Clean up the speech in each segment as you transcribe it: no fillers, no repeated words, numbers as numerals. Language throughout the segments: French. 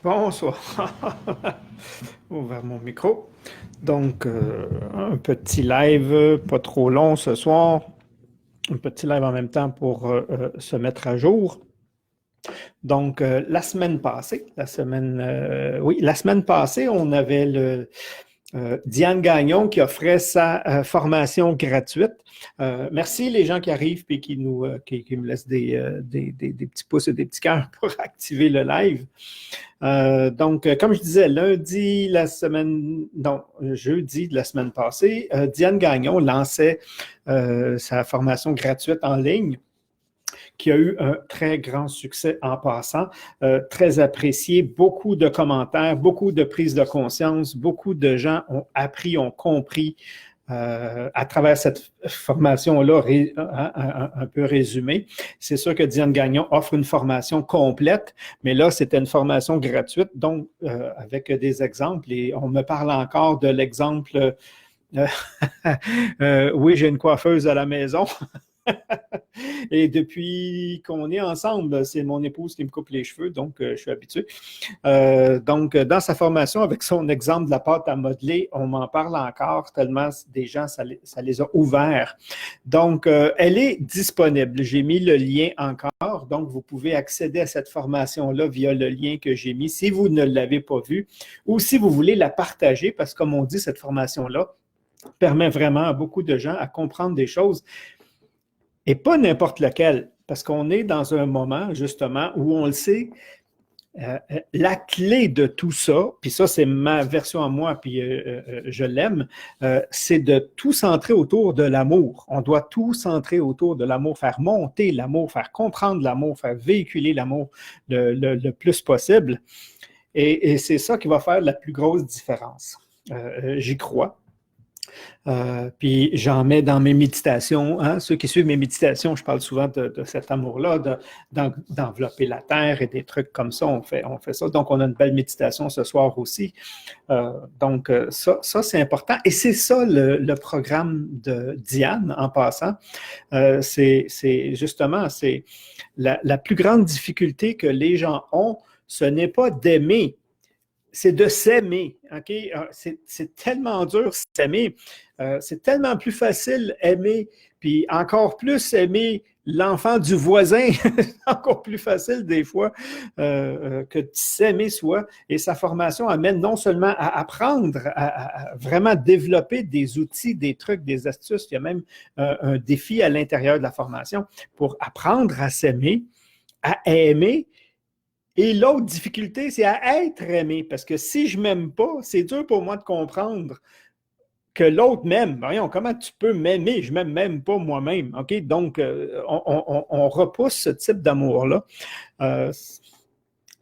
Bonsoir. Ouvert mon micro. Donc, un petit live, pas trop long ce soir. Un petit live en même temps pour se mettre à jour. Donc, la semaine passée, la semaine passée, on avait Diane Gagnon qui offrait sa formation gratuite. Merci les gens qui arrivent et qui me laissent des petits pouces et des petits cœurs pour activer le live. Comme je disais, jeudi de la semaine passée, Diane Gagnon lançait sa formation gratuite en ligne qui a eu un très grand succès en passant, très apprécié, beaucoup de commentaires, beaucoup de prises de conscience, beaucoup de gens ont appris, ont compris à travers cette formation-là, un peu résumée. C'est sûr que Diane Gagnon offre une formation complète, mais là, c'était une formation gratuite, donc avec des exemples. Et on me parle encore de l'exemple oui, j'ai une coiffeuse à la maison. Et depuis qu'on est ensemble, c'est mon épouse qui me coupe les cheveux, donc je suis habitué. Dans sa formation, avec son exemple de la pâte à modeler, on m'en parle encore tellement des gens, ça les a ouverts. Donc, elle est disponible. J'ai mis le lien encore, donc vous pouvez accéder à cette formation-là via le lien que j'ai mis si vous ne l'avez pas vu ou si vous voulez la partager, parce que comme on dit, cette formation-là permet vraiment à beaucoup de gens à comprendre des choses et pas n'importe lequel, parce qu'on est dans un moment, justement, où on le sait, la clé de tout ça, puis ça, c'est ma version à moi, puis je l'aime, c'est de tout centrer autour de l'amour. On doit tout centrer autour de l'amour, faire monter l'amour, faire comprendre l'amour, faire véhiculer l'amour le plus possible. Et c'est ça qui va faire la plus grosse différence. J'y crois. Puis j'en mets dans mes méditations. Hein. Ceux qui suivent mes méditations, je parle souvent de cet amour-là, d'envelopper la terre et des trucs comme ça. On fait ça. Donc, on a une belle méditation ce soir aussi. Ça c'est important. Et c'est ça le programme de Diane, en passant. C'est justement, c'est la plus grande difficulté que les gens ont, ce n'est pas d'aimer, c'est de s'aimer. Okay? C'est tellement dur s'aimer. C'est tellement plus facile aimer, puis encore plus aimer l'enfant du voisin, encore plus facile des fois que de s'aimer soi. Et sa formation amène non seulement à apprendre, à vraiment développer des outils, des trucs, des astuces. Il y a même un défi à l'intérieur de la formation pour apprendre à s'aimer, à aimer. Et l'autre difficulté, c'est à être aimé, parce que si je ne m'aime pas, c'est dur pour moi de comprendre que l'autre m'aime. Voyons, comment tu peux m'aimer? Je ne m'aime même pas moi-même. OK? Donc, on repousse ce type d'amour-là.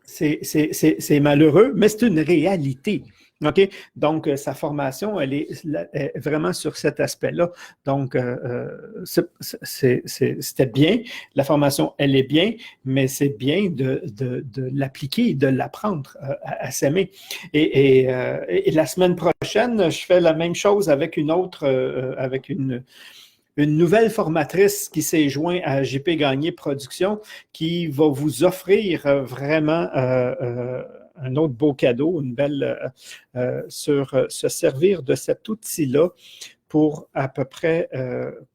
C'est malheureux, mais c'est une réalité. OK? Donc, sa formation, elle est vraiment sur cet aspect-là. Donc, c'était bien. La formation, elle est bien, mais c'est bien de l'appliquer, de l'apprendre à s'aimer. Et la semaine prochaine, je fais la même chose avec une autre, avec une nouvelle formatrice qui s'est jointe à JP Gagné Productions qui va vous offrir vraiment un autre beau cadeau, une belle sur se servir de cet outil-là pour à peu près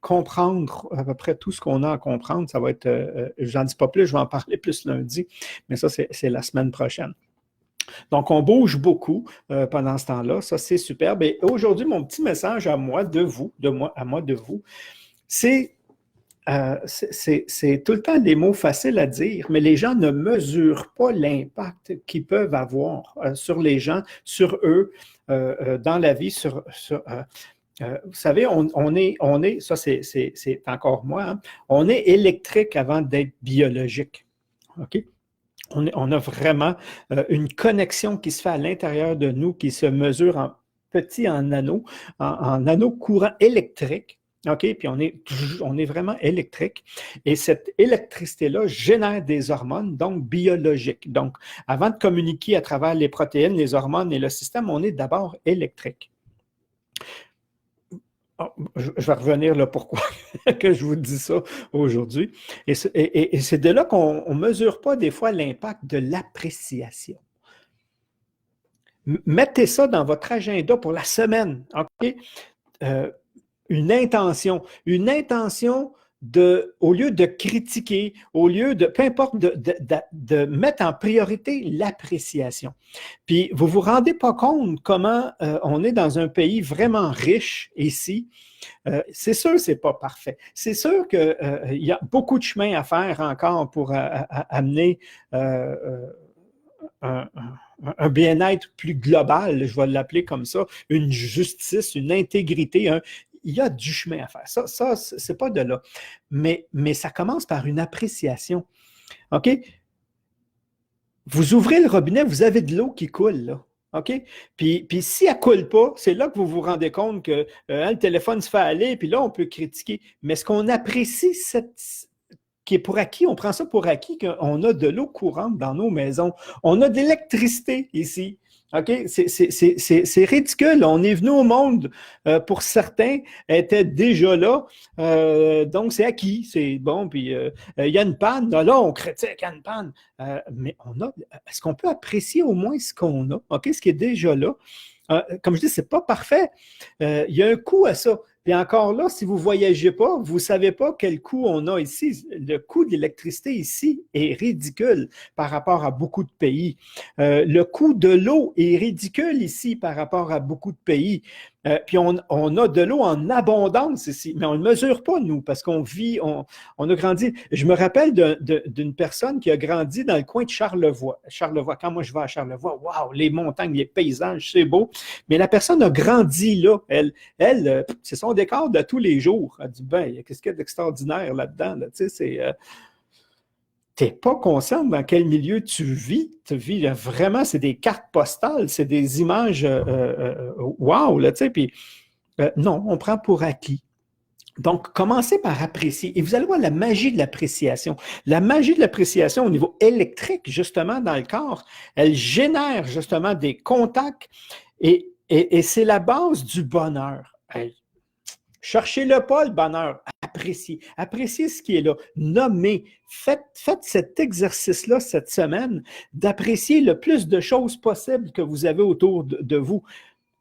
comprendre à peu près tout ce qu'on a à comprendre. Ça va être, j'en dis pas plus, je vais en parler plus lundi, mais ça, c'est la semaine prochaine. Donc, on bouge beaucoup pendant ce temps-là. Ça, c'est superbe. Et aujourd'hui, mon petit message à moi, de vous, à moi, de vous, c'est tout le temps des mots faciles à dire, mais les gens ne mesurent pas l'impact qu'ils peuvent avoir sur les gens, sur eux, dans la vie, vous savez, on est, ça c'est encore moi, hein, on est électrique avant d'être biologique. OK? On a vraiment une connexion qui se fait à l'intérieur de nous, qui se mesure en anneaux, en anneaux courants électriques. OK? Puis on est vraiment électrique. Et cette électricité-là génère des hormones, donc biologiques. Donc, avant de communiquer à travers les protéines, les hormones et le système, on est d'abord électrique. Oh, je vais revenir là pourquoi que je vous dis ça aujourd'hui. Et c'est de là qu'on ne mesure pas des fois l'impact de l'appréciation. Mettez ça dans votre agenda pour la semaine. OK? Euh, une intention au lieu de critiquer, au lieu de, peu importe, de mettre en priorité l'appréciation. Puis, vous ne vous rendez pas compte comment on est dans un pays vraiment riche ici. C'est sûr que ce n'est pas parfait. C'est sûr qu'il y a beaucoup de chemin à faire encore pour amener un, un bien-être plus global, je vais l'appeler comme ça, une justice, une intégrité, il y a du chemin à faire. Ça c'est pas de là. Mais ça commence par une appréciation. OK? Vous ouvrez le robinet, vous avez de l'eau qui coule, là. OK? Puis si elle ne coule pas, c'est là que vous vous rendez compte que le téléphone se fait aller, puis là, on peut critiquer. Mais ce qu'on apprécie, qui est pour acquis, on prend ça pour acquis qu'on a de l'eau courante dans nos maisons. On a de l'électricité ici. OK? C'est ridicule. On est venu au monde, pour certains, étaient déjà là. Donc, c'est acquis. C'est bon. Puis, il y a une panne. Là, on critique, il y a une panne. Mais est-ce qu'on peut apprécier au moins ce qu'on a? OK? Ce qui est déjà là. Comme je dis, ce n'est pas parfait. Il y a un coût à ça. Puis encore là, si vous ne voyagez pas, vous ne savez pas quel coût on a ici. Le coût de l'électricité ici est ridicule par rapport à beaucoup de pays. Le coût de l'eau est ridicule ici par rapport à beaucoup de pays. Puis on a de l'eau en abondance ici, mais on ne mesure pas, nous, parce qu'on vit, on a grandi. Je me rappelle d'une personne qui a grandi dans le coin de Charlevoix. Charlevoix, quand moi je vais à Charlevoix, waouh, les montagnes, les paysages, c'est beau. Mais la personne a grandi là. Elle, c'est son décor de tous les jours. Elle dit, ben, qu'est-ce qu'il y a d'extraordinaire là-dedans? Là? Tu sais, c'est... tu n'es pas conscient dans quel milieu tu vis. Tu vis vraiment, c'est des cartes postales, c'est des images wow, là, tu sais, puis non, on prend pour acquis. Donc, commencez par apprécier. Et vous allez voir la magie de l'appréciation. La magie de l'appréciation au niveau électrique, justement, dans le corps, elle génère justement des contacts et c'est la base du bonheur. Cherchez-le pas, le bonheur. Appréciez. Appréciez ce qui est là. Nommez. Faites cet exercice-là cette semaine d'apprécier le plus de choses possibles que vous avez autour de vous.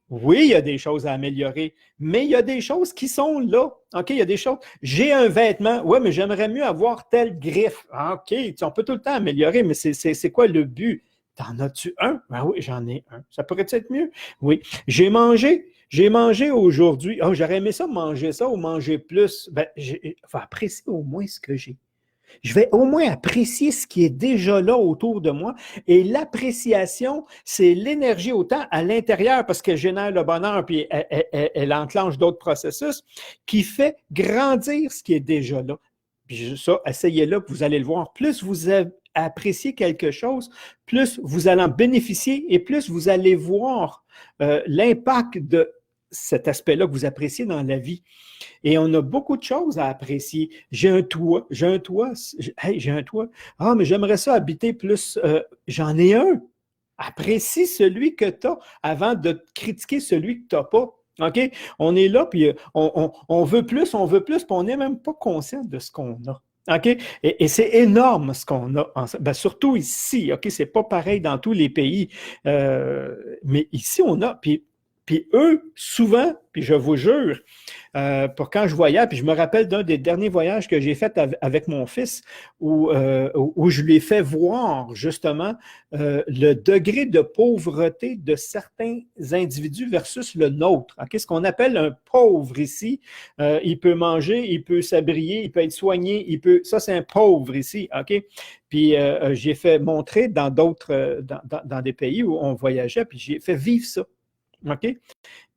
Oui, il y a des choses à améliorer, mais il y a des choses qui sont là. OK, il y a des choses. J'ai un vêtement. Oui, mais j'aimerais mieux avoir telle griffe. OK, on peut tout le temps améliorer, mais c'est quoi le but? T'en as-tu un? Ben oui, j'en ai un. Ça pourrait être mieux? Oui. J'ai mangé aujourd'hui. Oh, j'aurais aimé ça manger ça ou manger plus. Ben, il faut apprécier au moins ce que j'ai. Je vais au moins apprécier ce qui est déjà là autour de moi. Et l'appréciation, c'est l'énergie autant à l'intérieur parce qu'elle génère le bonheur puis elle enclenche d'autres processus qui fait grandir ce qui est déjà là. Puis ça, essayez-le, vous allez le voir. Plus vous appréciez quelque chose, plus vous allez en bénéficier et plus vous allez voir l'impact de cet aspect-là que vous appréciez dans la vie. Et on a beaucoup de choses à apprécier. J'ai un toit. Hey, j'ai un toit. Ah, mais j'aimerais ça habiter plus. J'en ai un. Apprécie celui que tu as avant de critiquer celui que tu n'as pas. OK? On est là, puis on veut plus, puis on n'est même pas conscient de ce qu'on a. OK? Et c'est énorme ce qu'on a. Ben, surtout ici. OK? C'est pas pareil dans tous les pays. Mais ici, on a. Puis eux, souvent, puis je vous jure, pour quand je voyais, puis je me rappelle d'un des derniers voyages que j'ai fait avec mon fils, où je lui ai fait voir justement le degré de pauvreté de certains individus versus le nôtre. Okay? Ce qu'on appelle un pauvre ici, il peut manger, il peut s'abrier, il peut être soigné, ça c'est un pauvre ici. OK? Puis j'ai fait montrer dans d'autres, dans des pays où on voyageait, puis j'ai fait vivre ça. OK?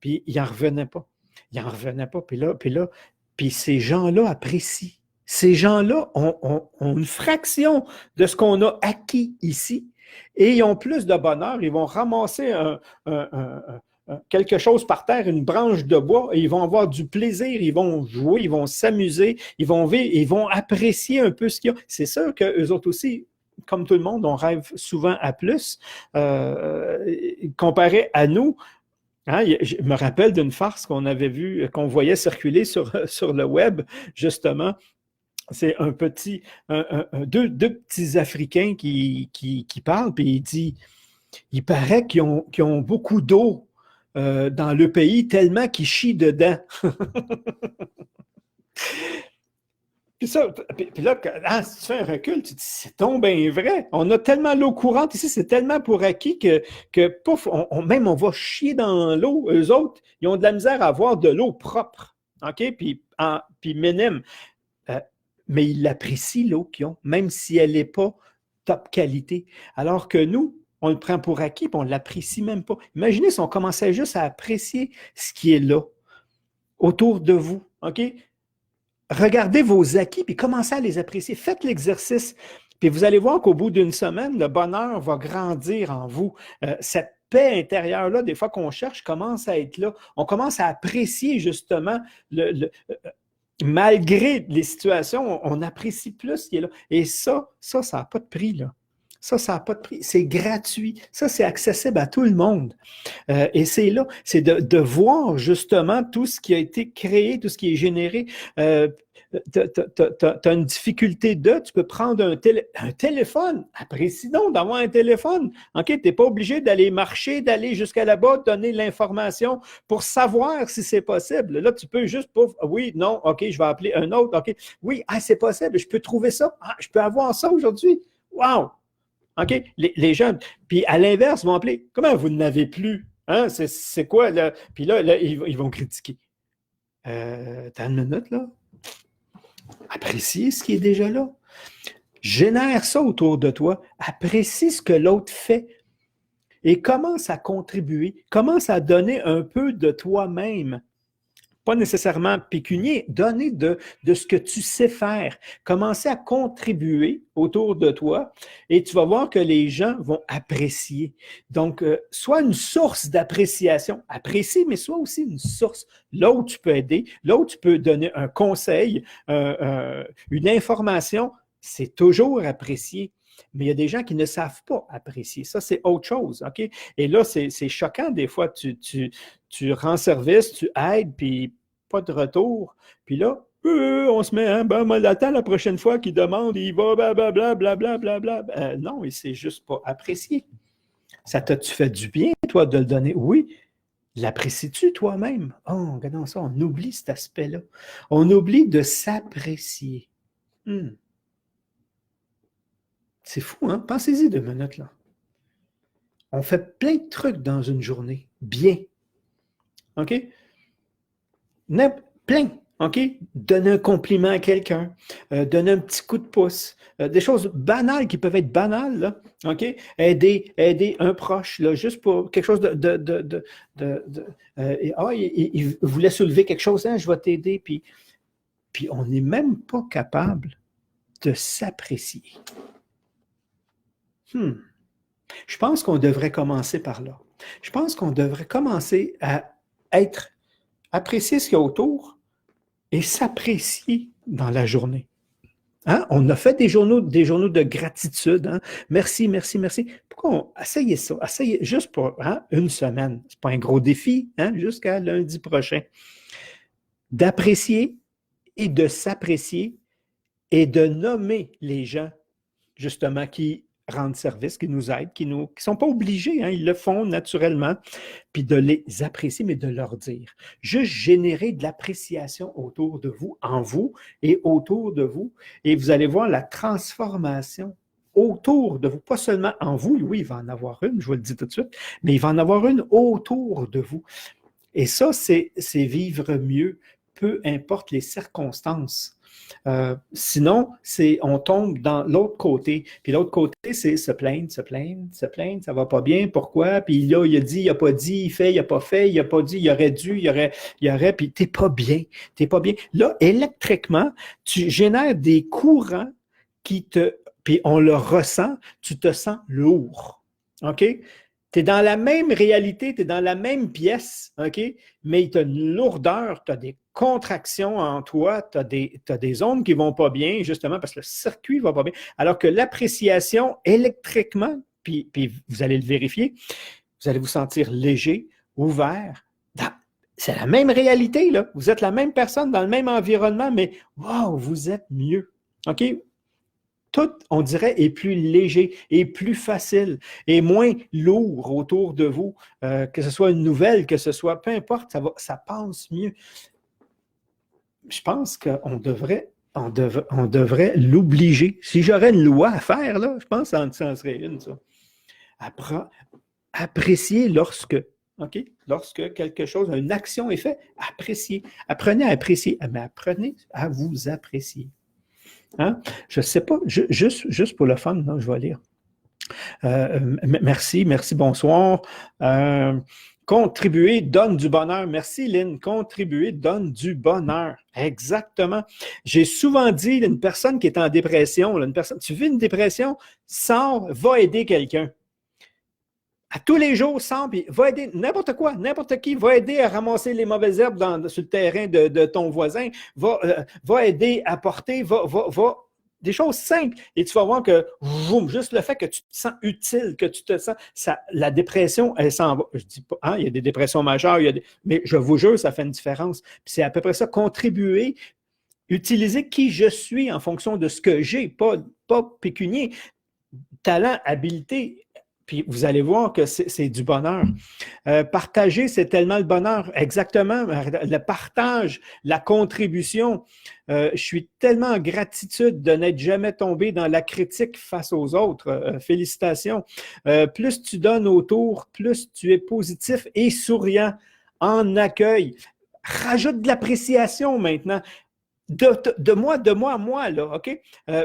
Puis il n'en revenait pas. Il n'en revenait pas. Puis ces gens-là apprécient. Ces gens-là ont une fraction de ce qu'on a acquis ici et ils ont plus de bonheur. Ils vont ramasser quelque chose par terre, une branche de bois, et ils vont avoir du plaisir, ils vont jouer, ils vont s'amuser, ils vont vivre, ils vont apprécier un peu ce qu'il y a. C'est sûr qu'eux autres aussi, comme tout le monde, on rêve souvent à plus. Comparé à nous, hein, je me rappelle d'une farce qu'on avait vue, qu'on voyait circuler sur le web, justement. C'est deux petits Africains qui parlent, puis il dit, Il paraît qu'ils ont beaucoup d'eau dans le pays, tellement qu'ils chient dedans. Puis ça, puis là, si tu fais un recul, tu te dis, c'est donc bien vrai. On a tellement l'eau courante ici, c'est tellement pour acquis que pouf, même on va chier dans l'eau. Eux autres, ils ont de la misère à avoir de l'eau propre. OK? Puis minime. Mais ils l'apprécient, l'eau qu'ils ont, même si elle n'est pas top qualité. Alors que nous, on le prend pour acquis, puis on ne l'apprécie même pas. Imaginez si on commençait juste à apprécier ce qui est là, autour de vous. OK? Regardez vos acquis, puis commencez à les apprécier. Faites l'exercice. Puis vous allez voir qu'au bout d'une semaine, le bonheur va grandir en vous. Cette paix intérieure-là, des fois qu'on cherche, commence à être là. On commence à apprécier justement, malgré les situations, on apprécie plus ce qui est là. Et ça n'a pas de prix, là. Ça n'a pas de prix. C'est gratuit. Ça, c'est accessible à tout le monde. Et c'est là, c'est de voir justement tout ce qui a été créé, tout ce qui est généré. Tu as une difficulté tu peux prendre un téléphone. Apprécie donc d'avoir un téléphone. OK? Tu n'es pas obligé d'aller marcher, d'aller jusqu'à là-bas, donner l'information pour savoir si c'est possible. Là, tu peux juste oui, non, OK, je vais appeler un autre. OK, oui, c'est possible, je peux trouver ça. Je peux avoir ça aujourd'hui. Wow! OK? Les gens, puis à l'inverse, vont appeler. Comment vous n'avez plus? Hein? C'est quoi, là? Puis là, ils vont critiquer. T'as une minute, là? Apprécie ce qui est déjà là. Génère ça autour de toi. Apprécie ce que l'autre fait. Et commence à contribuer. Commence à donner un peu de toi-même. Pas nécessairement pécunier, donner de ce que tu sais faire. Commencer à contribuer autour de toi et tu vas voir que les gens vont apprécier. Donc, sois une source d'appréciation. Apprécie, mais sois aussi une source. Là où tu peux aider, là où tu peux donner un conseil, une information, c'est toujours apprécié. Mais il y a des gens qui ne savent pas apprécier. Ça, c'est autre chose, OK? Et là, c'est choquant. Des fois, tu rends service, tu aides, puis pas de retour. Puis là, on se met, on l'attend la prochaine fois qu'il demande, il va blablabla, blablabla. Non, il s'est juste pas apprécié. Ça t'a-tu fait du bien, toi, de le donner? Oui. L'apprécies-tu toi-même? Oh, regardons ça, on oublie cet aspect-là. On oublie de s'apprécier. C'est fou, hein? Pensez-y 2 minutes, là. On fait plein de trucs dans une journée. Bien. OK? Plein. OK? Donner un compliment à quelqu'un, donner un petit coup de pouce, des choses banales qui peuvent être banales, là. OK? Aider un proche, là, juste pour quelque chose il voulait soulever quelque chose, hein, je vais t'aider. Puis on n'est même pas capable de s'apprécier. Je pense qu'on devrait commencer par là. Je pense qu'on devrait commencer à apprécier ce qu'il y a autour et s'apprécier dans la journée. Hein? On a fait des journaux de gratitude. Hein? Merci, merci, merci. Pourquoi essayez ça? Essayez juste pour une semaine. Ce n'est pas un gros défi, hein? Jusqu'à lundi prochain. D'apprécier et de s'apprécier et de nommer les gens, justement, qui rendent service, qui nous aident, qui ne sont pas obligés, hein, ils le font naturellement, puis de les apprécier, mais de leur dire. Juste générer de l'appréciation autour de vous, en vous et autour de vous, et vous allez voir la transformation autour de vous, pas seulement en vous, oui, il va en avoir une, je vous le dis tout de suite, mais il va en avoir une autour de vous. Et ça, c'est vivre mieux, peu importe les circonstances. Sinon, on tombe dans l'autre côté. Puis l'autre côté, c'est se plaindre, ça va pas bien, pourquoi? Puis là, il a dit, il a pas dit, il fait, il a pas fait, il a pas dit, il aurait dû, il aurait, puis t'es pas bien. Là, électriquement, tu génères des courants puis on le ressent, tu te sens lourd. OK? Tu es dans la même réalité, tu es dans la même pièce, OK? Mais tu as une lourdeur, tu as des contractions en toi, tu as des ondes qui ne vont pas bien, justement parce que le circuit ne va pas bien. Alors que l'appréciation électriquement, puis vous allez le vérifier, vous allez vous sentir léger, ouvert. C'est la même réalité, là. Vous êtes la même personne dans le même environnement, mais wow, vous êtes mieux. OK? tout, on dirait, est plus léger et plus facile et moins lourd autour de vous. Que ce soit une nouvelle, que ce soit, peu importe, ça passe mieux. Je pense qu'on devrait, on devrait l'obliger. Si j'aurais une loi à faire, là, je pense que ça en serait une, ça. Apprécier lorsque quelque chose, une action est faite, appréciez. Apprenez à apprécier, mais apprenez à vous apprécier. Hein? Je ne sais pas, juste pour le fun, là, je vais lire. Merci, bonsoir. Contribuer donne du bonheur. Merci, Lynn. Contribuer donne du bonheur. Exactement. J'ai souvent dit, une personne qui est en dépression, tu vis une dépression, sors, va aider quelqu'un. À tous les jours, sors, puis va aider n'importe quoi, n'importe qui, va aider à ramasser les mauvaises herbes sur le terrain de ton voisin, va aider à porter, va des choses simples. Et tu vas voir que juste le fait que tu te sens utile, que tu te sens, la dépression, elle s'en va. Je dis pas, hein, il y a des dépressions majeures, mais je vous jure, ça fait une différence. Puis c'est à peu près ça, contribuer, utiliser qui je suis en fonction de ce que j'ai, pas pécunier, talent, habileté. Puis vous allez voir que c'est du bonheur. Partager, c'est tellement le bonheur. Exactement. Le partage, la contribution. Je suis tellement en gratitude de n'être jamais tombé dans la critique face aux autres. Félicitations. Plus tu donnes autour, plus tu es positif et souriant en accueil. Rajoute de l'appréciation maintenant. De moi à moi, là, OK?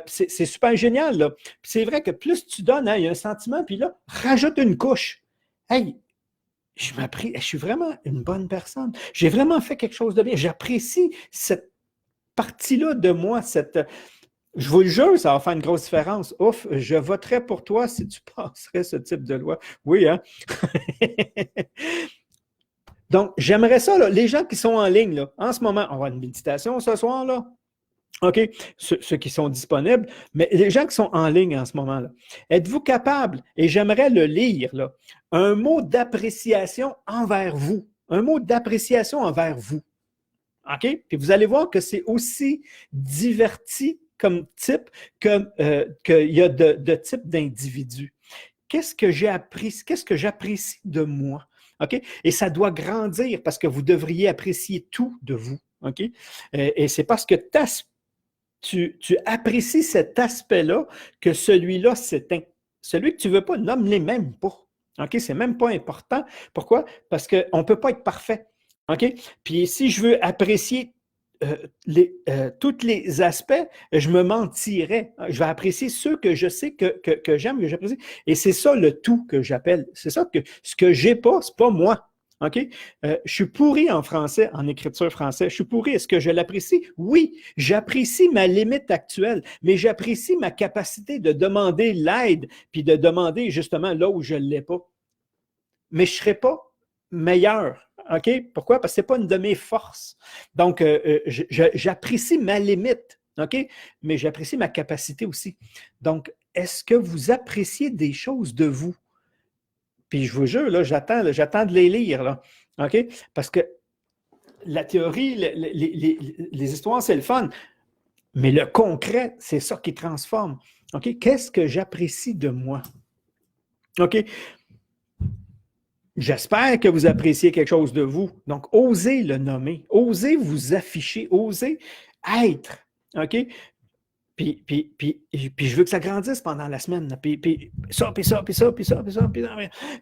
C'est super génial, là. C'est vrai que plus tu donnes, hein, il y a un sentiment, puis là, rajoute une couche. Hey, je suis vraiment une bonne personne. J'ai vraiment fait quelque chose de bien. J'apprécie cette partie-là de moi, je vous le jure, ça va faire une grosse différence. Ouf, je voterais pour toi si tu passerais ce type de loi. Oui, hein? Donc, j'aimerais ça, là, les gens qui sont en ligne, là, en ce moment, on va avoir une méditation ce soir, là. OK, ceux qui sont disponibles, mais les gens qui sont en ligne en ce moment-là, êtes-vous capable, et j'aimerais le lire, là, un mot d'appréciation envers vous. Un mot d'appréciation envers vous. OK? Puis vous allez voir que c'est aussi diverti comme type qu'il y a de type d'individus. Qu'est-ce que j'apprécie de moi? OK? Et ça doit grandir parce que vous devriez apprécier tout de vous. OK? Et c'est parce que tu apprécies cet aspect-là que celui-là s'éteint. Celui que tu ne veux pas, nomme-les même pas. OK? C'est même pas important. Pourquoi? Parce qu'on ne peut pas être parfait. OK? Puis si je veux apprécier tous les aspects, je me mentirais. Je vais apprécier ceux que je sais que j'aime, que j'apprécie. Et c'est ça le tout que j'appelle. C'est ça que ce que j'ai pas, c'est pas moi. OK? Je suis pourri en français, en écriture française. Je suis pourri. Est-ce que je l'apprécie? Oui, j'apprécie ma limite actuelle, mais j'apprécie ma capacité de demander l'aide, puis de demander justement là où je ne l'ai pas. Mais je ne serai pas meilleur. OK? Pourquoi? Parce que ce n'est pas une de mes forces. Donc, j'apprécie ma limite. OK? Mais j'apprécie ma capacité aussi. Donc, est-ce que vous appréciez des choses de vous? Puis je vous jure, là, j'attends de les lire. Là. OK? Parce que la théorie, les histoires, c'est le fun. Mais le concret, c'est ça qui transforme. OK? Qu'est-ce que j'apprécie de moi? OK? J'espère que vous appréciez quelque chose de vous. Donc, osez le nommer. Osez vous afficher. Osez être. OK? Puis je veux que ça grandisse pendant la semaine. Puis ça.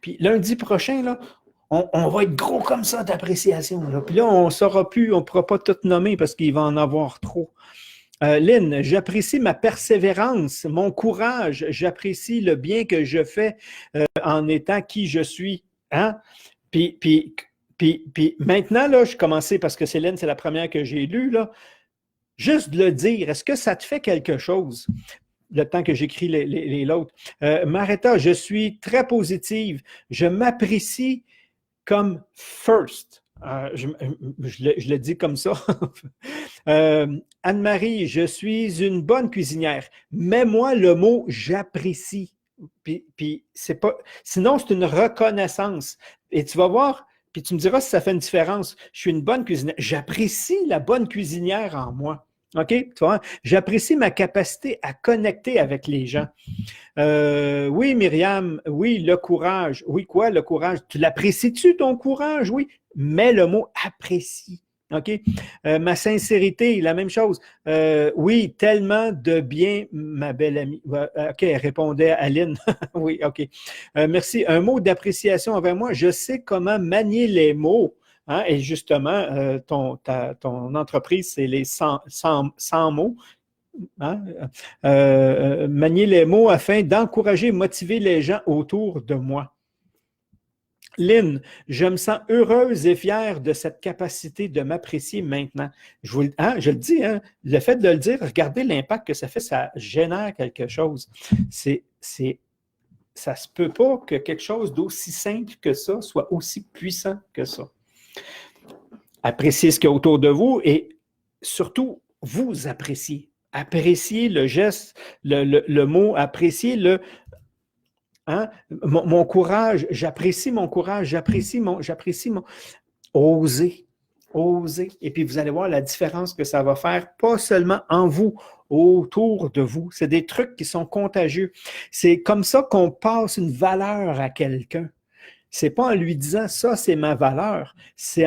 Puis lundi prochain, là, on va être gros comme ça d'appréciation. Là. Puis là, on ne saura plus, on ne pourra pas tout nommer parce qu'il va en avoir trop. Lynn, j'apprécie ma persévérance, mon courage. J'apprécie le bien que je fais en étant qui je suis. Hein? Puis maintenant, là, je commençais parce que Céline, c'est la première que j'ai lue, là. Juste de le dire, est-ce que ça te fait quelque chose? Le temps que j'écris l'autre. Maretta, je suis très positive. Je m'apprécie comme first. Je le dis comme ça. Anne-Marie, je suis une bonne cuisinière. Mets-moi le mot j'apprécie. Puis c'est pas. Sinon, c'est une reconnaissance. Et tu vas voir, puis tu me diras si ça fait une différence. Je suis une bonne cuisinière. J'apprécie la bonne cuisinière en moi. OK? Tu vois? J'apprécie ma capacité à connecter avec les gens. Oui, Myriam, oui, le courage. Oui, quoi, le courage? Tu l'apprécies-tu, ton courage? Oui, mais le mot apprécie. OK? Ma sincérité, la même chose. Oui, tellement de bien, ma belle amie. OK, elle répondait à Aline. Oui, OK. Merci. Un mot d'appréciation envers moi. Je sais comment manier les mots. Hein, et justement, ton entreprise, c'est les 100 mots. Hein? Manier les mots afin d'encourager et motiver les gens autour de moi. Lynn, je me sens heureuse et fière de cette capacité de m'apprécier maintenant. Je le dis, hein, le fait de le dire, regardez l'impact que ça fait, ça génère quelque chose. Ça se peut pas que quelque chose d'aussi simple que ça soit aussi puissant que ça. Appréciez ce qu'il y a autour de vous et surtout, vous appréciez. Appréciez le geste, le mot, appréciez le, hein, mon courage, j'apprécie mon courage, j'apprécie mon, osez, osez. Et puis vous allez voir la différence que ça va faire, pas seulement en vous, autour de vous. C'est des trucs qui sont contagieux. C'est comme ça qu'on passe une valeur à quelqu'un. C'est pas en lui disant ça, c'est ma valeur. C'est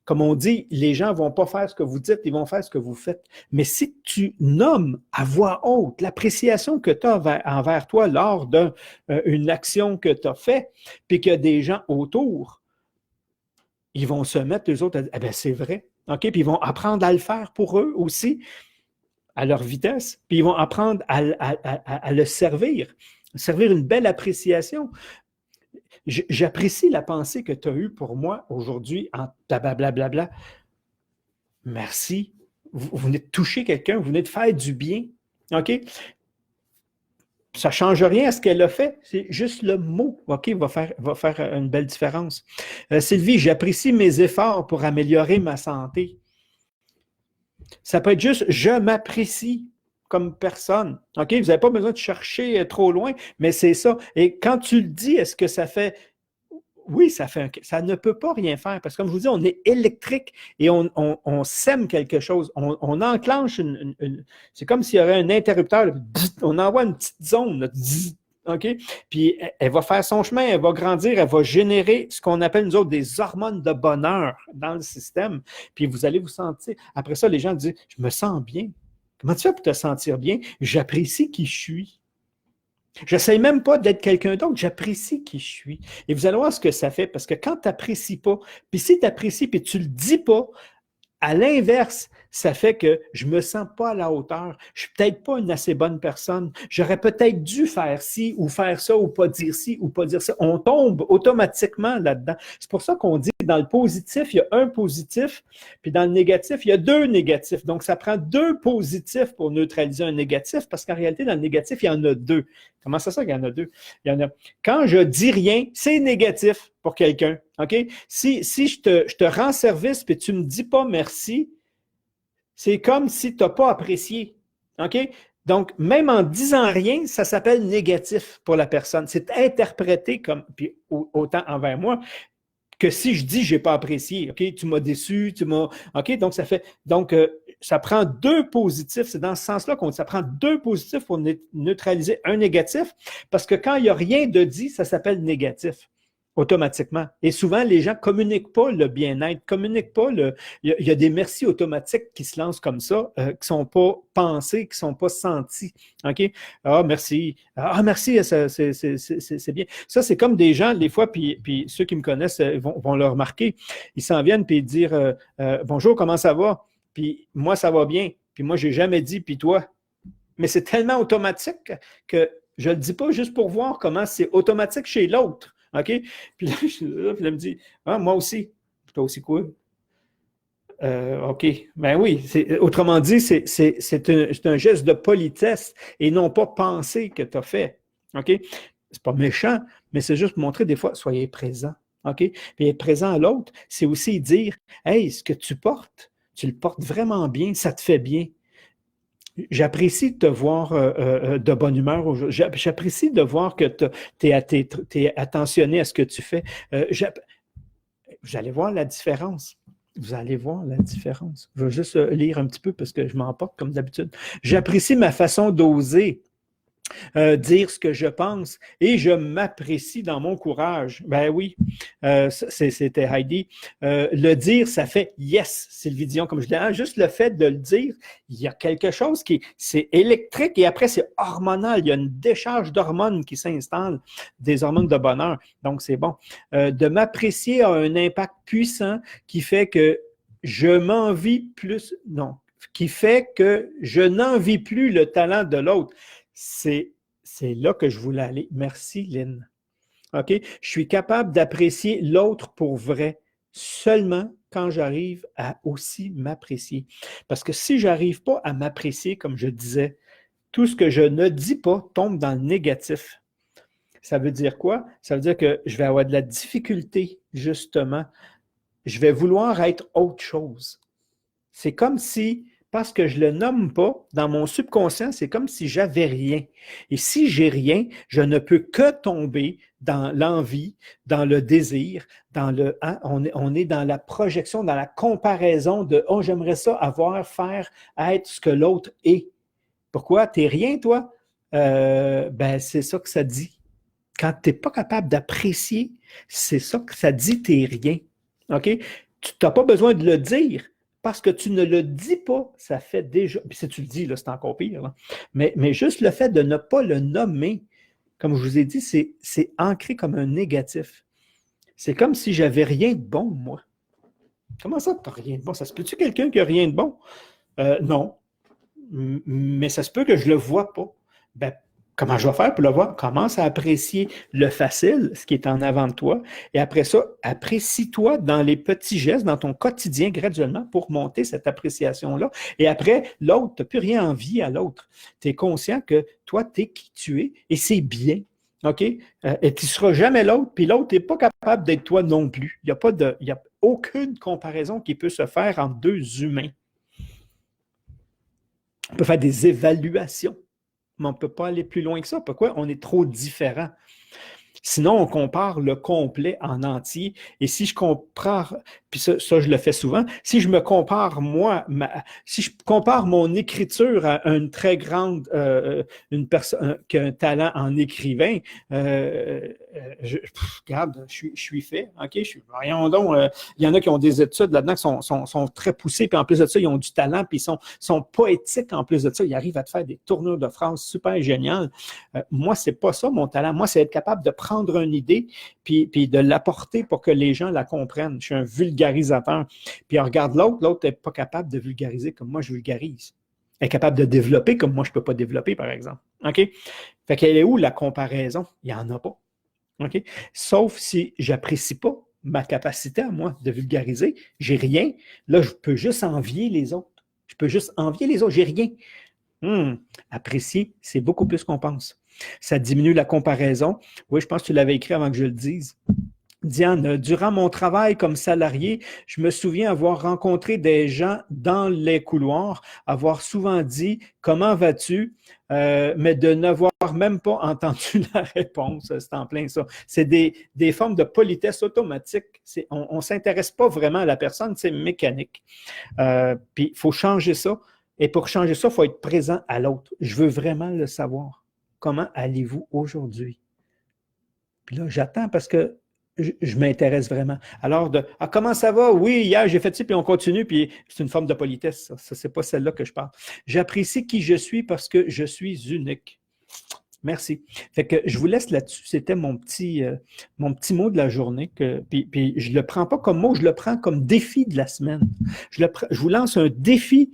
comme on dit, les gens vont pas faire ce que vous dites, ils vont faire ce que vous faites. Mais si tu nommes à voix haute l'appréciation que tu as envers toi lors d'une action que tu as faite, puis qu'il y a des gens autour, ils vont se mettre, eux autres, à dire, eh bien, c'est vrai. OK? Puis ils vont apprendre à le faire pour eux aussi, à leur vitesse, puis ils vont apprendre à le servir une belle appréciation. J'apprécie la pensée que tu as eue pour moi aujourd'hui en blablabla. Merci. Vous venez de toucher quelqu'un, vous venez de faire du bien. OK? Ça ne change rien à ce qu'elle a fait. C'est juste le mot, OK, va faire une belle différence. Sylvie, j'apprécie mes efforts pour améliorer ma santé. Ça peut être juste je m'apprécie comme personne. OK? Vous n'avez pas besoin de chercher trop loin, mais c'est ça. Et quand tu le dis, est-ce que ça fait. Oui, ça ne peut pas rien faire parce que, comme je vous dis, on est électrique et on sème quelque chose. On enclenche c'est comme s'il y aurait un interrupteur. Là, on envoie une petite zone. Là, OK? Puis elle va faire son chemin, elle va grandir, elle va générer ce qu'on appelle, nous autres, des hormones de bonheur dans le système. Puis vous allez vous sentir. Après ça, les gens disent, je me sens bien. Comment tu fais pour te sentir bien? J'apprécie qui je suis. Je n'essaie même pas d'être quelqu'un d'autre, j'apprécie qui je suis. Et vous allez voir ce que ça fait, parce que quand tu n'apprécies pas, puis si tu apprécies puis tu ne le dis pas, à l'inverse, ça fait que je ne me sens pas à la hauteur. Je ne suis peut-être pas une assez bonne personne. J'aurais peut-être dû faire ci ou faire ça ou pas dire ci ou pas dire ça. On tombe automatiquement là-dedans. C'est pour ça qu'on dit que dans le positif, il y a un positif, puis dans le négatif, il y a deux négatifs. Donc, ça prend deux positifs pour neutraliser un négatif, parce qu'en réalité, dans le négatif, il y en a deux. Comment ça qu'il y en a deux? Il y en a. Quand je dis rien, c'est négatif pour quelqu'un. OK? Si je te rends service et tu ne me dis pas merci, c'est comme si tu n'as pas apprécié. OK? Donc, même en disant rien, ça s'appelle négatif pour la personne. C'est interprété comme, puis autant envers moi, que si je dis je n'ai pas apprécié. OK? Tu m'as déçu, OK? Donc, ça prend deux positifs. C'est dans ce sens-là qu'on dit ça prend deux positifs pour neutraliser un négatif, parce que quand il n'y a rien de dit, ça s'appelle négatif. Automatiquement. Et souvent, les gens ne communiquent pas le bien-être, communiquent pas il y a des merci automatiques qui se lancent comme ça, qui ne sont pas pensés, qui ne sont pas sentis. OK? Ah, merci. Ah, merci, c'est bien. Ça, c'est comme des gens, des fois, puis ceux qui me connaissent vont le remarquer. Ils s'en viennent puis dire bonjour, comment ça va? Puis moi, ça va bien. Puis moi, je n'ai jamais dit, puis toi. Mais c'est tellement automatique que je ne le dis pas juste pour voir comment c'est automatique chez l'autre. OK? Puis là, elle me dit, ah, moi aussi. Toi aussi quoi? OK. Ben oui. Autrement dit, c'est un geste de politesse et non pas penser que tu as fait. OK? C'est pas méchant, mais c'est juste montrer des fois, soyez présent. OK? Puis être présent à l'autre, c'est aussi dire, hey, ce que tu portes, tu le portes vraiment bien, ça te fait bien. J'apprécie de te voir de bonne humeur aujourd'hui. J'apprécie de voir que tu es attentionné à ce que tu fais. Vous allez voir la différence. Vous allez voir la différence. Je vais juste lire un petit peu parce que je m'emporte comme d'habitude. J'apprécie ma façon d'oser. Dire ce que je pense et je m'apprécie dans mon courage. Ben oui, c'était Heidi. Le dire, ça fait yes, Sylvie Dion, comme je disais. Juste le fait de le dire, il y a quelque chose c'est électrique et après c'est hormonal. Il y a une décharge d'hormones qui s'installe, des hormones de bonheur. Donc c'est bon. De m'apprécier a un impact puissant qui fait que je m'envie plus, non, qui fait que je n'envie plus le talent de l'autre. C'est là que je voulais aller. Merci, Lynn. OK? Je suis capable d'apprécier l'autre pour vrai seulement quand j'arrive à aussi m'apprécier. Parce que si je n'arrive pas à m'apprécier, comme je disais, tout ce que je ne dis pas tombe dans le négatif. Ça veut dire quoi? Ça veut dire que je vais avoir de la difficulté, justement. Je vais vouloir être autre chose. C'est comme si, parce que je ne le nomme pas, dans mon subconscient, c'est comme si j'avais rien. Et si j'ai rien, je ne peux que tomber dans l'envie, dans le désir, dans le on est dans la projection, dans la comparaison de oh, j'aimerais ça avoir, faire, être ce que l'autre est. Pourquoi? T'es rien, toi? Ben, c'est ça que ça dit. Quand tu n'es pas capable d'apprécier, c'est ça que ça dit, t'es rien. OK? Tu n'as pas besoin de le dire. Parce que tu ne le dis pas, ça fait déjà. Puis si tu le dis, là, c'est encore pire. Là. Mais juste le fait de ne pas le nommer, comme je vous ai dit, c'est ancré comme un négatif. C'est comme si j'avais rien de bon, moi. Comment ça, tu n'as rien de bon? Ça se peut-tu quelqu'un qui n'a rien de bon? Non. Mais ça se peut que je ne le vois pas. Ben, comment je vais faire pour le voir? Commence à apprécier le facile, ce qui est en avant de toi. Et après ça, apprécie-toi dans les petits gestes, dans ton quotidien graduellement pour monter cette appréciation-là. Et après, l'autre, tu n'as plus rien envie à l'autre. Tu es conscient que toi, tu es qui tu es et c'est bien. OK? Et tu ne seras jamais l'autre, puis l'autre n'est pas capable d'être toi non plus. Il n'y a aucune comparaison qui peut se faire entre deux humains. On peut faire des évaluations, mais on ne peut pas aller plus loin que ça. Pourquoi? On est trop différents. Sinon, on compare le complet en entier. Et si je compare, puis ça je le fais souvent, si je me compare moi, si je compare mon écriture à une très grande, une personne qui a un talent en écrivain, regarde, je suis fait, OK? Voyons donc, il y en a qui ont des études là-dedans qui sont très poussées, puis en plus de ça, ils ont du talent, puis ils sont poétiques en plus de ça. Ils arrivent à te faire des tournures de phrases super géniales. Moi, c'est pas ça mon talent. Moi, c'est être capable de prendre une idée puis de l'apporter pour que les gens la comprennent. Je suis un vulgarisateur. Puis on regarde l'autre n'est pas capable de vulgariser comme moi je vulgarise. Elle est capable de développer comme moi je ne peux pas développer, par exemple. OK? Fait qu'elle est où la comparaison? Il n'y en a pas. OK? Sauf si je n'apprécie pas ma capacité à moi de vulgariser, j'ai rien. Là, je peux juste envier les autres. Je peux juste envier les autres, j'ai rien. Apprécier, c'est beaucoup plus qu'on pense. Ça diminue la comparaison. Oui, je pense que tu l'avais écrit avant que je le dise. Diane, durant mon travail comme salarié, je me souviens avoir rencontré des gens dans les couloirs, avoir souvent dit « Comment vas-tu? » mais de n'avoir même pas entendu la réponse. C'est en plein ça. C'est des formes de politesse automatique. On ne s'intéresse pas vraiment à la personne, c'est mécanique. Puis il faut changer ça. Et pour changer ça, il faut être présent à l'autre. Je veux vraiment le savoir. Comment allez-vous aujourd'hui? Puis là, j'attends parce que je m'intéresse vraiment. Alors, comment ça va? Oui, hier, j'ai fait ça, puis on continue, puis c'est une forme de politesse. Ça c'est pas celle-là que je parle. J'apprécie qui je suis parce que je suis unique. Merci. Fait que je vous laisse là-dessus. C'était mon petit mot de la journée. Puis je ne le prends pas comme mot, je le prends comme défi de la semaine. Je vous lance un défi,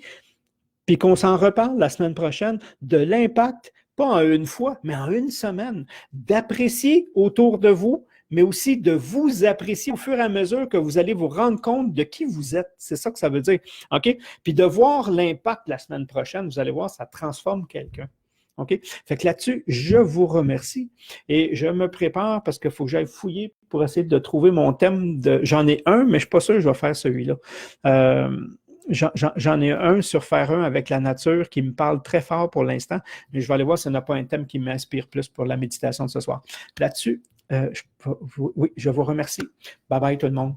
puis qu'on s'en reparle la semaine prochaine, de l'impact, pas en une fois, mais en une semaine, d'apprécier autour de vous, mais aussi de vous apprécier au fur et à mesure que vous allez vous rendre compte de qui vous êtes. C'est ça que ça veut dire. OK? Puis de voir l'impact la semaine prochaine, vous allez voir, ça transforme quelqu'un. OK? Fait que là-dessus, je vous remercie et je me prépare parce qu'il faut que j'aille fouiller pour essayer de trouver mon thème. J'en ai un, mais je ne suis pas sûr que je vais faire celui-là. J'en ai un sur faire un avec la nature qui me parle très fort pour l'instant, mais je vais aller voir s'il n'y a pas un thème qui m'inspire plus pour la méditation de ce soir. Là-dessus, oui, je vous remercie. Bye bye tout le monde.